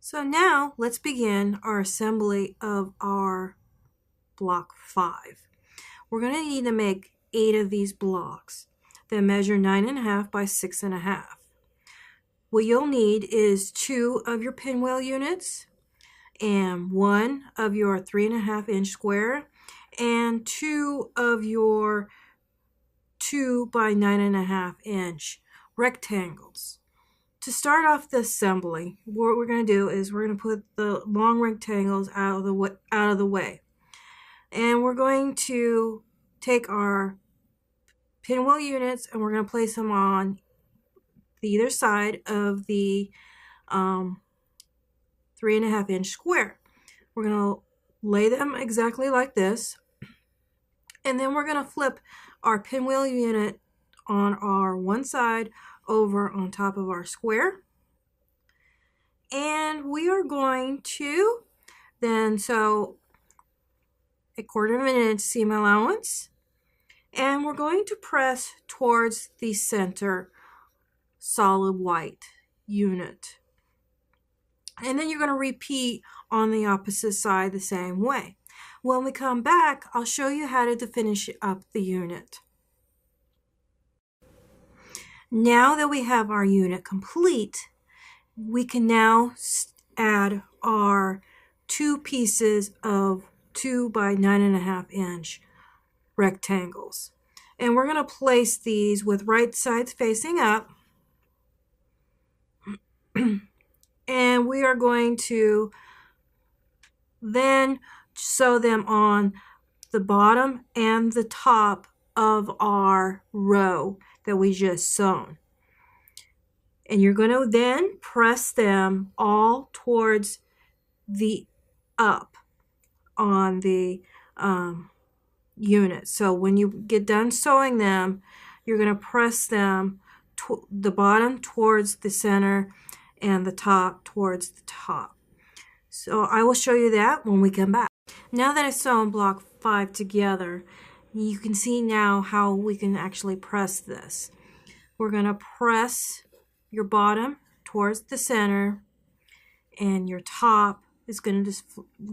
So now let's begin our assembly of our block 5. We're going to need to make 8 of these blocks that measure 9.5 by 6.5. What you'll need is 2 of your pinwheel units and 1 of your 3.5-inch square and 2 of your 2 by 9.5-inch rectangles. To start off the assembly, what we're going to do is we're going to put the long rectangles out of the way. And we're going to take our pinwheel units and we're going to place them on either side of the 3.5-inch square. We're going to lay them exactly like this. And then we're going to flip our pinwheel unit on our one side over on top of our square. And we are going to then sew a 1/4 inch seam allowance. And we're going to press towards the center solid white unit. And then you're going to repeat on the opposite side the same way. When we come back, I'll show you how to finish up the unit. Now that we have our unit complete, we can now add our 2 pieces of 2 by 9.5-inch rectangles. And we're going to place these with right sides facing up. And we are going to then sew them on the bottom and the top of our row that we just sewn. And you're going to then press them all towards the up on the unit. So when you get done sewing them, you're going to press them the bottom towards the center and the top towards the top. So I will show you that when we come back. Now that I've sewn block 5 together, you can see now how we can actually press this. We're going to press your bottom towards the center, and your top is going to just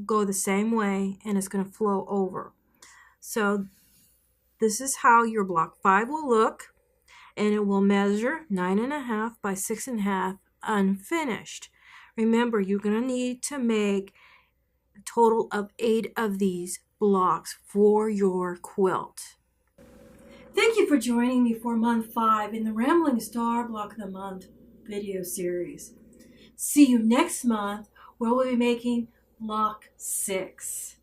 go the same way, and it's going to flow over. So this is how your block 5 will look, and it will measure 9.5 by 6.5 unfinished. Remember, you're going to need to make a total of 8 of these blocks for your quilt. Thank you for joining me for month 5 in the Rambling Star Block of the Month video series. See you next month where we'll be making block 6.